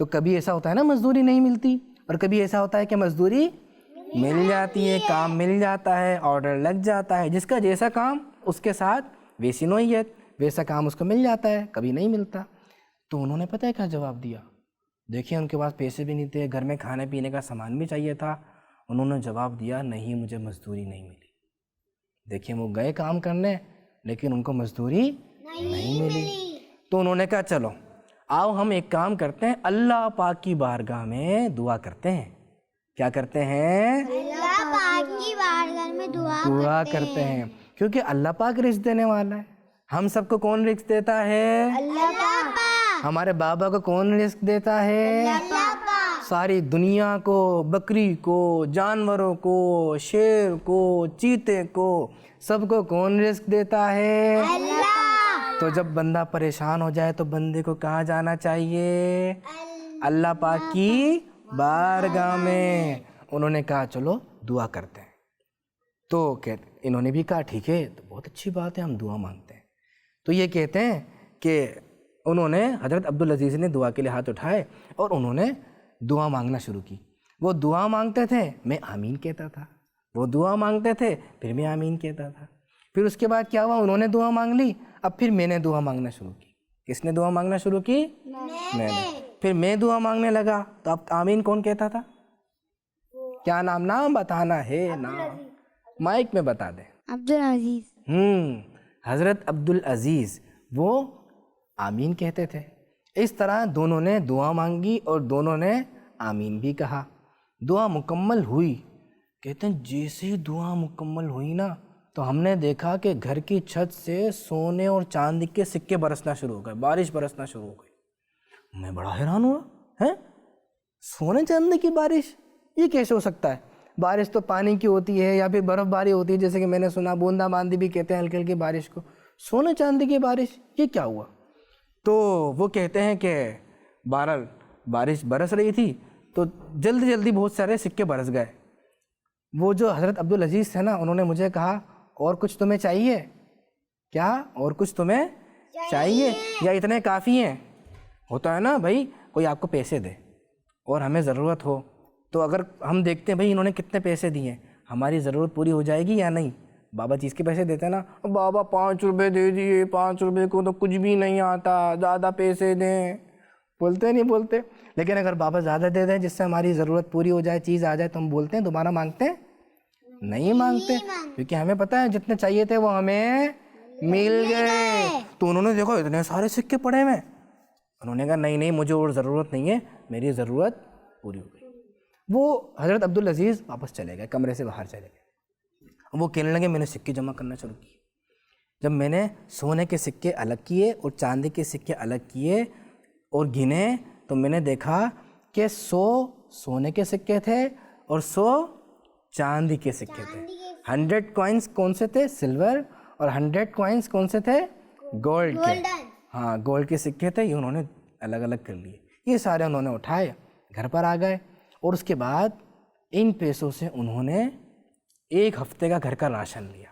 تو کبھی ایسا ہوتا ہے نا مزدوری نہیں ملتی، اور کبھی ایسا ہوتا ہے کہ مزدوری مل جاتی ہے، کام مل جاتا ہے، آرڈر لگ جاتا ہے، جس کا جیسا کام اس کے ساتھ ویسی نوعیت، ویسا کام اس کو مل جاتا ہے، کبھی نہیں ملتا۔ تو انہوں نے پتہ ہے کیا جواب دیا؟ دیکھیں ان کے پاس پیسے بھی نہیں تھے، گھر میں کھانے پینے کا سامان بھی چاہیے تھا، انہوں نے جواب دیا نہیں مجھے مزدوری نہیں ملی۔ دیکھیں وہ گئے کام کرنے لیکن ان کو مزدوری نہیں ملی۔ تو انہوں نے کہا چلو آؤ ہم ایک کام کرتے ہیں، اللہ پاک کی بارگاہ میں دعا کرتے ہیں۔ کیا کرتے ہیں؟ اللہ پاک کی بارگاہ میں دعا کرتے ہیں، کیونکہ اللہ پاک رزق دینے والا ہے۔ ہم سب کو کون رزق دیتا ہے؟ اللہ پاک۔ ہمارے بابا کو کون رزق دیتا ہے؟ اللہ پاک۔ ساری دنیا کو، بکری کو، جانوروں کو، شیر کو، چیتے کو، سب کو کون رزق دیتا ہے؟ اللہ۔ تو جب بندہ پریشان ہو جائے تو بندے کو کہاں جانا چاہیے؟ اللہ پاک کی بارگاہ میں۔ انہوں نے کہا چلو دعا کرتے ہیں۔ تو انہوں نے بھی کہا ٹھیک ہے، تو بہت اچھی بات ہے، ہم دعا مانگتے ہیں۔ تو یہ کہتے ہیں کہ انہوں نے حضرت عبدالعزیز نے دعا کے لیے ہاتھ اٹھائے اور انہوں نے دعا مانگنا شروع کی۔ وہ دعا مانگتے تھے، میں آمین کہتا تھا، وہ دعا مانگتے تھے، پھر میں آمین کہتا تھا۔ پھر اس کے بعد کیا ہوا؟ انہوں نے دعا مانگ لی، اب پھر میں نے دعا مانگنا شروع کی۔ کس نے دعا مانگنا شروع کی؟ میں نے۔ پھر میں دعا مانگنے لگا تو اب آمین کون کہتا تھا؟ کیا نام بتانا ہے؟ نام مائک میں بتا دیں۔ عبدالعزیز۔ حضرت عبدالعزیز وہ آمین کہتے تھے۔ اس طرح دونوں نے دعا مانگی اور دونوں نے آمین بھی کہا۔ دعا مکمل ہوئی، کہتے ہیں جیسے ہی دعا مکمل ہوئی نا تو ہم نے دیکھا کہ گھر کی چھت سے سونے اور چاندی کے سکے برسنا شروع ہو گئے، بارش برسنا شروع ہو گئی۔ میں بڑا حیران ہوا، ہیں سونے چاندی کی بارش؟ یہ کیسے ہو سکتا ہے؟ بارش تو پانی کی ہوتی ہے یا پھر برف باری ہوتی ہے، جیسے کہ میں نے سنا بوندا باندی بھی کہتے ہیں ہلکی ہلکی بارش کو، سونے چاندی کی بارش یہ کیا ہوا؟ تو وہ کہتے ہیں کہ بہرحال بارش برس رہی تھی تو جلدی جلدی بہت سارے سکے برس گئے۔ وہ جو حضرت عبدالعزیز تھے نا، انہوں نے مجھے کہا اور کچھ تمہیں چاہیے کیا؟ اور کچھ تمہیں چاہیے یا اتنے کافی ہیں؟ ہوتا ہے نا بھائی کوئی آپ کو پیسے دے اور ہمیں ضرورت ہو، تو اگر ہم دیکھتے ہیں بھائی انہوں نے کتنے پیسے دیے، ہماری ضرورت پوری ہو جائے گی یا نہیں؟ بابا چیز کے پیسے دیتے ہیں نا، بابا 5 روپے دے دیے، 5 روپے کو تو کچھ بھی نہیں آتا، زیادہ پیسے دیں، بولتے نہیں بولتے؟ لیکن اگر بابا زیادہ دے دیں جس سے ہماری ضرورت پوری ہو جائے، چیز آ جائے، تو ہم بولتے ہیں دوبارہ مانگتے ہیں؟ نہیں مانگتے، کیونکہ ہمیں پتہ ہے جتنے چاہیے تھے وہ ہمیں مل گئے۔ تو انہوں نے دیکھا اتنے سارے سکے پڑے ہوئے، انہوں نے کہا نہیں مجھے اور ضرورت نہیں ہے، میری ضرورت پوری ہو گئی۔ وہ حضرت عبدالعزیز واپس چلے گئے، کمرے سے باہر چلے گئے۔ وہ کہنے لگے میں نے سکے جمع کرنا شروع کیے۔ جب میں نے سونے کے سکے الگ کیے اور چاندی کے سکے الگ کیے اور گنے تو میں نے دیکھا کہ 100 سونے کے سکے تھے اور 100 چاندی کے سکے تھے۔ 100 کوائنس کون سے تھے؟ سلور، اور 100 کوائنس کون سے تھے؟ گولڈ کے۔ ہاں گولڈ کے سکے تھے، یہ انہوں نے الگ الگ کر لیے۔ یہ سارے انہوں نے اٹھائے، گھر پر آ گئے، اور اس کے بعد ان پیسوں سے انہوں نے 1 ہفتے کا گھر کا راشن لیا۔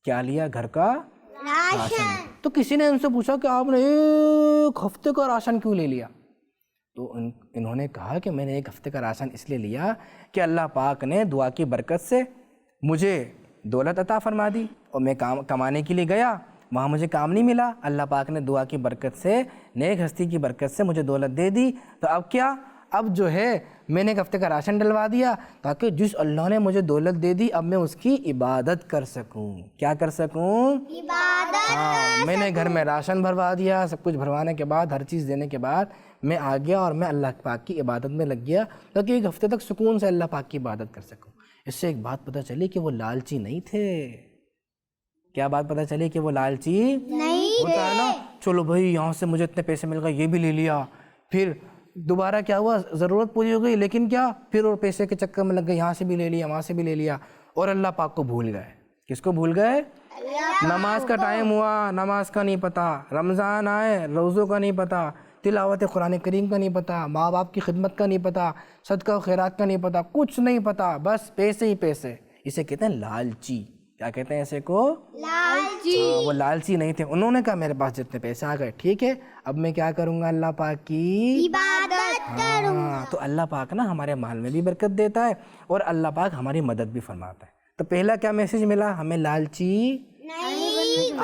کیا لیا؟ گھر کا راشن۔ تو کسی نے ان سے پوچھا کہ آپ نے 1 ہفتے کا راشن کیوں لے لیا؟ تو انہوں نے کہا کہ میں نے 1 ہفتے کا راشن اس لیے لیا کہ اللہ پاک نے دعا کی برکت سے مجھے دولت عطا فرما دی، اور میں کمانے کے لیے گیا، وہاں مجھے کام نہیں ملا، اللہ پاک نے دعا کی برکت سے، نیک ہستی کی برکت سے مجھے دولت دے دی، تو اب کیا؟ اب جو ہے میں نے 1 ہفتے کا راشن ڈلوا دیا تاکہ جس اللہ نے مجھے دولت دے دی اب میں اس کی عبادت کر سکوں۔ کیا کر سکوں؟ عبادت۔ ہاں، میں نے گھر میں راشن بھروا دیا، سب کچھ بھروانے کے بعد، ہر چیز دینے کے بعد میں آ گیا اور میں اللہ پاک کی عبادت میں لگ گیا تاکہ 1 ہفتے تک سکون سے اللہ پاک کی عبادت کر سکوں۔ اس سے ایک بات پتہ چلی کہ وہ لالچی نہیں تھے۔ کیا بات پتہ چلی؟ کہ وہ لالچی نہیں ہوتا ہے نا، چلو بھائی یہاں سے مجھے اتنے پیسے مل گئے، یہ بھی لے لیا، پھر دوبارہ کیا ہوا؟ ضرورت پوری ہو گئی، لیکن کیا؟ پھر اور پیسے کے چکر میں لگ گئے، یہاں سے بھی لے لیا، وہاں سے بھی لے لیا، اور اللہ پاک کو بھول گئے۔ کس کو بھول گئے؟ نماز کا ٹائم ہوا، نماز کا نہیں پتہ، رمضان آئے، روزوں کا نہیں پتہ، تلاوت قرآن کریم کا نہیں پتہ، ماں باپ کی خدمت کا نہیں پتہ، صدقہ و خیرات کا نہیں پتہ، کچھ نہیں پتہ، بس پیسے ہی پیسے۔ اسے کہتے ہیں لالچی۔ کیا کہتے ہیں ایسے کو؟ لالچی. وہ لالچی نہیں تھے. انہوں نے کہا میرے پاس جتنے پیسے آ گئے ٹھیک ہے, اب میں کیا کروں گا؟ اللہ پاک کی عبادت کروں. تو اللہ پاک نا ہمارے مال میں بھی برکت دیتا ہے اور اللہ پاک ہماری مدد بھی فرماتا ہے. تو پہلا کیا میسج ملا ہمیں؟ لالچی نہیں.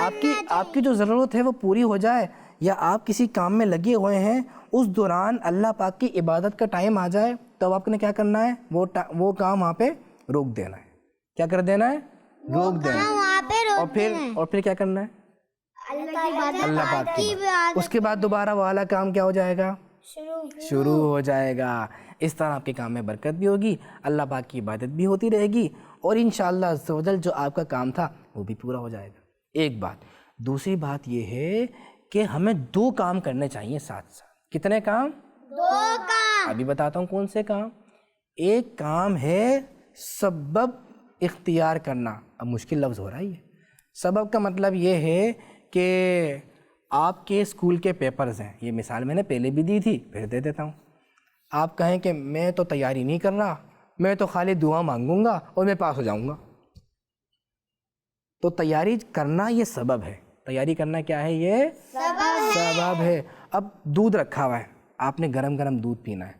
آپ کی جو ضرورت ہے وہ پوری ہو جائے, یا آپ کسی کام میں لگے ہوئے ہیں, اس دوران اللہ پاک کی عبادت کا ٹائم آ جائے تو آپ نے کیا کرنا ہے؟ وہ کام وہاں پہ روک دینا ہے. کیا کر دینا ہے؟ روک دینا ہے. وہاں پہ اور پھر کیا کرنا ہے؟ اللہ پاک کی عبادت. اس کے بعد دوبارہ وہ والا کام کیا ہو جائے گا؟ شروع ہو جائے گا. اس طرح آپ کے کام میں برکت بھی ہوگی, اللہ پاک کی عبادت بھی ہوتی رہے گی, اور انشاءاللہ عز و جل جو آپ کا کام تھا وہ بھی پورا ہو جائے گا. ایک بات. دوسری بات یہ ہے کہ ہمیں 2 کام کرنے چاہیے ساتھ ساتھ. کتنے کام؟ 2 کام. ابھی بتاتا ہوں کون سے کام. ایک کام ہے سبب اختیار کرنا. اب مشکل لفظ ہو رہا ہے یہ. سبب کا مطلب یہ ہے کہ آپ کے اسکول کے پیپرز ہیں, یہ مثال میں نے پہلے بھی دی تھی پھر دے دیتا ہوں. آپ کہیں کہ میں تو تیاری نہیں کر رہا, میں تو خالی دعا مانگوں گا اور میں پاس ہو جاؤں گا. تو تیاری کرنا یہ سبب ہے. تیاری کرنا کیا ہے؟ یہ سبب ہے. اب دودھ رکھا ہوا ہے, آپ نے گرم گرم دودھ پینا ہے.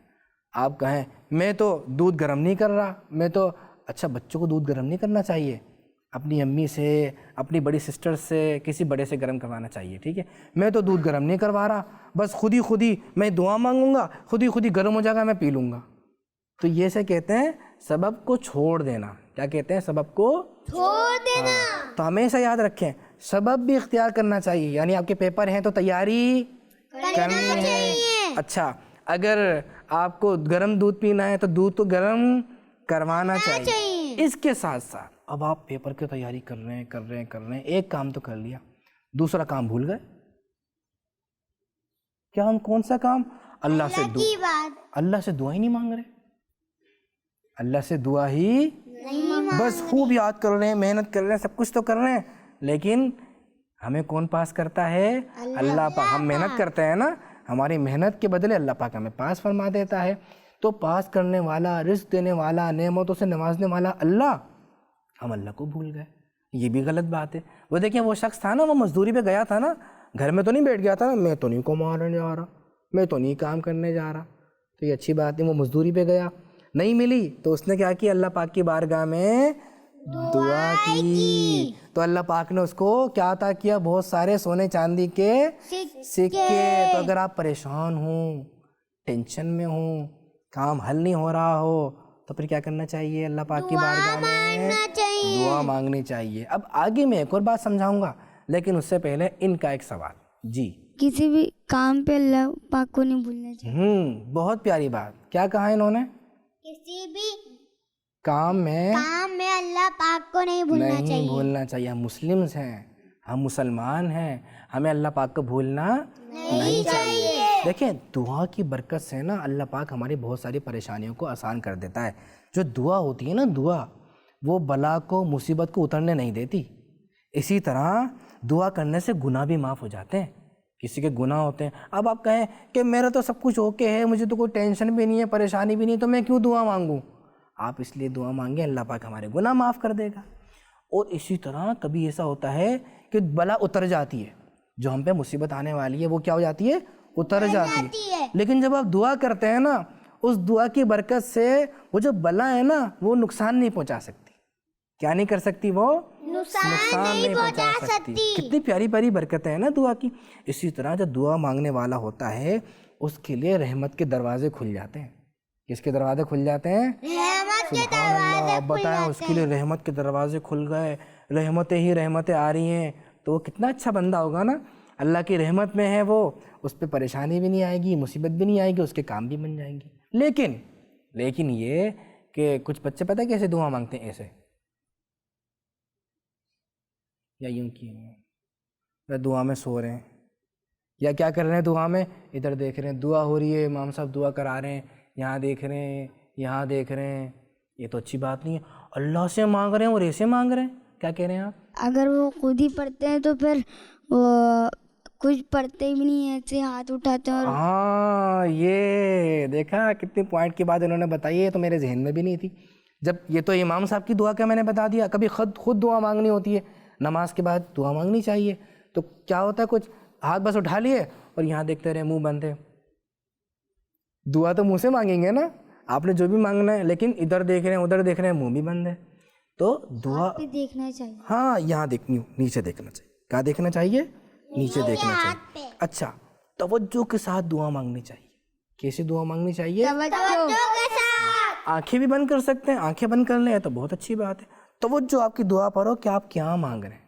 آپ کہیں میں تو دودھ گرم نہیں کر رہا, میں تو اچھا بچوں کو دودھ گرم نہیں کرنا چاہیے, اپنی امی سے, اپنی بڑی سسٹر سے, کسی بڑے سے گرم کروانا چاہیے. ٹھیک ہے, میں تو دودھ گرم نہیں کروا رہا, بس خود ہی میں دعا مانگوں گا, خود ہی گرم ہو جائے گا, میں پی لوں گا. تو یہ سے کہتے ہیں سبب کو چھوڑ دینا. کیا کہتے ہیں؟ سبب کو چھوڑ دینا. تو ہمیشہ یاد رکھیں سبب بھی اختیار کرنا چاہیے. یعنی آپ کے پیپر ہیں تو تیاری کرنی ہے. اچھا, اگر آپ کو گرم دودھ پینا ہے تو دودھ کو گرم کروانا چاہیے. اس کے ساتھ ساتھ اب آپ پیپر کی تیاری کر رہے ہیں, ایک کام تو کر لیا, دوسرا کام بھول گئے. کیا ہم کون سا کام؟ اللہ سے دعا ہی نہیں مانگ رہے. اللہ سے دعا ہی بس خوب یاد کر رہے ہیں, محنت کر رہے ہیں, سب کچھ تو کر رہے ہیں, لیکن ہمیں کون پاس کرتا ہے؟ اللہ پاک. ہم محنت کرتے ہیں نا, ہماری محنت کے بدلے اللہ پاک ہمیں پاس فرما دیتا ہے. تو پاس کرنے والا, رزق دینے والا, نعمتوں سے نوازنے والا اللہ, ہم اللہ کو بھول گئے. یہ بھی غلط بات ہے. وہ دیکھیں وہ شخص تھا نا, وہ مزدوری پہ گیا تھا نا, گھر میں تو نہیں بیٹھ گیا تھا نا, میں تو نہیں کمانے جا رہا, میں تو نہیں کام کرنے جا رہا. تو یہ اچھی بات ہے, وہ مزدوری پہ گیا, نہیں ملی تو اس نے کیا کیا؟ اللہ پاک کی بارگاہ میں دعا کی. تو اللہ پاک نے اس کو کیا عطا کیا؟ بہت سارے سونے چاندی کے سکے. تو اگر آپ پریشان ہوں, ٹینشن میں ہوں, کام حل نہیں ہو رہا ہو, تو پھر کیا کرنا چاہیے؟ اللہ پاک کی بارگاہ میں دعا مانگنی چاہیے. اب آگے میں ایک اور بات سمجھاؤں گا, لیکن اس سے پہلے ان کا ایک سوال. جی, کسی بھی کام پہ اللہ پاک کو نہیں بھولنا چاہیے. بہت پیاری بات. کیا کہا انہوں نے؟ کسی بھی کام میں اللہ پاک کو نہیں بھولنا چاہیے. ہم مسلمز ہیں, ہم مسلمان ہیں, ہمیں اللہ پاک کو بھولنا نہیں چاہیے. دیکھیں دعا کی برکت سے نا اللہ پاک ہماری بہت ساری پریشانیوں کو آسان کر دیتا ہے. جو دعا ہوتی ہے نا, دعا وہ بلا کو, مصیبت کو اترنے نہیں دیتی. اسی طرح دعا کرنے سے گناہ بھی معاف ہو جاتے ہیں. کسی کے گناہ ہوتے ہیں, اب آپ کہیں کہ میرا تو سب کچھ اوکے ہے, مجھے تو کوئی ٹینشن بھی نہیں ہے, پریشانی بھی نہیں, تو میں کیوں دعا مانگوں؟ آپ اس لیے دعا مانگیں, اللہ پاک ہمارے گناہ معاف کر دے گا. اور اسی طرح کبھی ایسا ہوتا ہے کہ بلا اتر جاتی ہے, جو ہم پہ مصیبت آنے والی ہے وہ کیا ہو جاتی ہے؟ اتر جاتی ہے. لیکن جب آپ دعا کرتے ہیں نا, اس دعا کی برکت سے وہ جو بلا ہے نا وہ نقصان نہیں پہنچا سکتی. کیا نہیں کر سکتی؟ وہ نقصان نہیں پہنچا سکتی. کتنی پیاری پیاری برکتیں ہیں نا دعا کی. اسی طرح جو دعا مانگنے والا ہوتا ہے اس کے لیے رحمت کے دروازے کھل جاتے ہیں. کس کے دروازے کھل جاتے ہیں؟ سبحان اللہ. اب بتائیں اس کے لیے رحمت کے دروازے کھل گئے, رحمتیں ہی رحمتیں آ رہی ہیں, تو وہ کتنا اچھا بندہ ہوگا نا. اللہ کی رحمت میں ہے وہ, اس پہ پریشانی بھی نہیں آئے گی, مصیبت بھی نہیں آئے گی, اس کے کام بھی بن جائیں گے. لیکن یہ کہ کچھ بچے پتہ کیسے دعا مانگتے ہیں؟ ایسے یا یوں کیے یا دعا میں سو رہے ہیں, یا کیا کر رہے ہیں دعا میں؟ ادھر دیکھ رہے ہیں, دعا ہو رہی ہے, امام صاحب دعا کرا رہے ہیں, یہاں دیکھ رہے ہیں, یہاں دیکھ رہے ہیں. یہ تو اچھی بات نہیں ہے. اللہ سے مانگ رہے ہیں اور ایسے مانگ رہے ہیں. کیا کہہ رہے ہیں آپ؟ اگر وہ خود ہی پڑھتے ہیں تو پھر وہ کچھ پڑھتے ہی بھی نہیں, ایسے ہاتھ اٹھاتے ہیں. اور ہاں, یہ دیکھا کتنی پوائنٹ کی بات انہوں نے بتائی ہے, تو میرے ذہن میں بھی نہیں تھی. جب یہ تو امام صاحب کی دعا کا میں نے بتا دیا. کبھی خود دعا مانگنی ہوتی ہے, نماز کے بعد دعا مانگنی چاہیے. تو کیا ہوتا ہے, کچھ ہاتھ بس اٹھا لیے اور یہاں دیکھتے رہے, منہ بند ہے. دعا تو منہ سے مانگیں گے نا, آپ نے جو بھی مانگنا ہے, لیکن ادھر دیکھ رہے ہیں ادھر دیکھ رہے ہیں, منہ بھی بند ہے. تو دعا دیکھنا چاہیے. ہاں یہاں نیچے دیکھنا چاہیے. کیا دیکھنا چاہیے؟ نیچے دیکھنا چاہیے. اچھا, توجہ کے ساتھ دعا مانگنی چاہیے. کیسی دعا مانگنی چاہیے؟ آنکھیں بھی بند کر سکتے ہیں, آنکھیں بند کر لیں تو بہت اچھی بات ہے. توجہ آپ کی دعا پر ہو کہ آپ کیا مانگ رہے ہیں,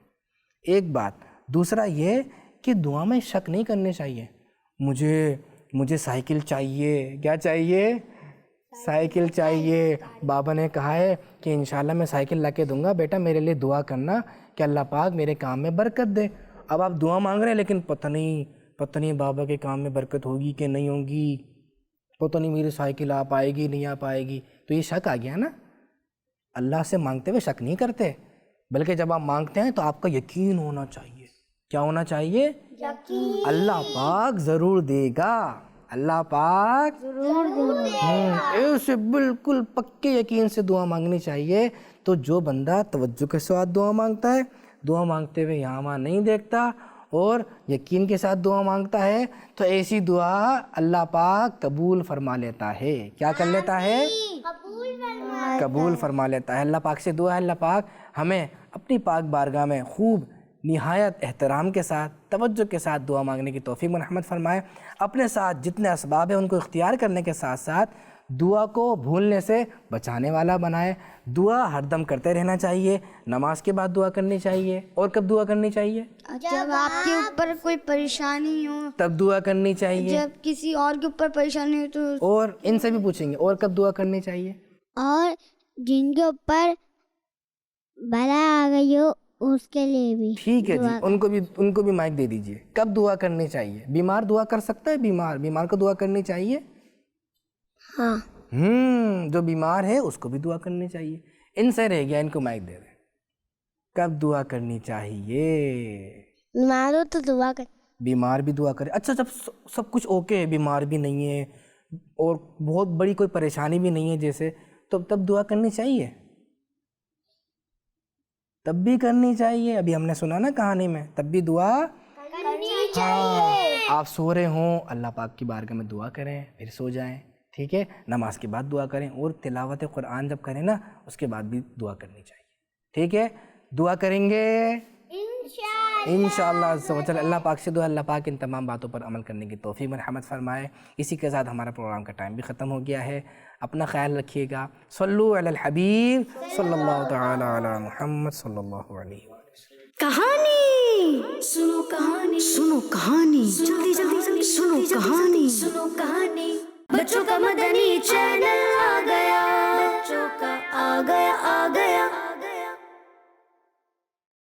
ایک بات. دوسرا یہ کہ دعا میں شک نہیں کرنے چاہیے. مجھے سائیکل چاہیے. کیا چاہیے؟ سائیکل چاہیے. بابا نے کہا ہے کہ انشاءاللہ میں سائیکل لا کے دوں گا, بیٹا میرے لیے دعا کرنا کہ اللہ پاک میرے کام میں برکت دے. اب آپ دعا مانگ رہے ہیں لیکن پتہ نہیں بابا کے کام میں برکت ہوگی کہ نہیں ہوگی, پتہ نہیں میری سائیکل آ پائے گی نہیں آ پائے گی. تو یہ شک آ گیا نا. اللہ سے مانگتے ہوئے شک نہیں کرتے, بلکہ جب آپ مانگتے ہیں تو آپ کا یقین ہونا چاہیے. کیا ہونا چاہیے؟ یقین. اللہ پاک ضرور دے گا, اللہ پاک ضرور دے گا. ایسے بالکل پکے یقین سے دعا مانگنی چاہیے. تو جو بندہ توجہ کے ساتھ دعا مانگتا ہے, دعا مانگتے ہوئے یہاں وہاں نہیں دیکھتا اور یقین کے ساتھ دعا مانگتا ہے, تو ایسی دعا اللہ پاک قبول فرما لیتا ہے. کیا کر لیتا ہے؟ قبول فرما لیتا ہے. اللہ پاک سے دعا ہے اللہ پاک ہمیں اپنی پاک بارگاہ میں خوب نہایت احترام کے ساتھ توجہ کے ساتھ دعا مانگنے کی توفیق مرحمت فرمائے. اپنے ساتھ جتنے اسباب ہیں ان کو اختیار کرنے کے ساتھ ساتھ دعا کو بھولنے سے بچانے والا بنائے. دعا ہر دم کرتے رہنا چاہیے. نماز کے بعد دعا کرنی چاہیے. اور کب دعا کرنی چاہیے؟ جب آپ کے اوپر کوئی پریشانی ہو تب دعا کرنی چاہیے. جب کسی اور کے اوپر پریشانی ہو تو. اور ان سے بھی پوچھیں گے اور کب دعا کرنی چاہیے. اور جن کے اوپر بلا آ گئی ہو اس کے لیے بھی. ٹھیک ہے جی, ان کو بھی مائک دے دیجئے. کب دعا کرنی چاہیے؟ بیمار دعا کر سکتا ہے؟ بیمار کو دعا کرنی چاہیے. ہاں جو بیمار ہے اس کو بھی دعا کرنی چاہیے. ان سے رہ گیا, ان کو مائک دے دیں. کب دعا کرنی چاہیے؟ بیمار ہو تو دعا کر. بیمار بھی دعا کرے. اچھا جب سب کچھ اوکے ہے, بیمار بھی نہیں ہے اور بہت بڑی کوئی پریشانی بھی نہیں ہے جیسے, تو تب دعا کرنی چاہیے. تب بھی کرنی چاہیے. ابھی ہم نے سنا نا کہانی میں, تب بھی دعا کرنی چاہیے. آپ سو رہے ہوں, اللہ پاک کی بارگاہ میں دعا کریں, پھر سو جائیں. ٹھیک ہے, نماز کے بعد دعا کریں, اور تلاوت قرآن جب کریں نا اس کے بعد بھی دعا کرنی چاہیے. ٹھیک ہے, دعا کریں گے انشاءاللہ عز و جل. اللہ پاک سے دعا اللہ پاک ان تمام باتوں پر عمل کرنے کی توفیق مرحمت فرمائے. اسی کے ساتھ ہمارا پروگرام کا ٹائم بھی ختم ہو گیا ہے. اپنا خیال رکھیے گا. صلو علی الحبیب صلی اللہ تعالی علی محمد صلی اللہ علیہ وسلم. کہانی سنو, کہانی سنو, کہانی جلدی جلدی سنو, کہانی سنو, کہانی. بچوں کا مدنی چینل آ گیا, بچوں کا آ گیا.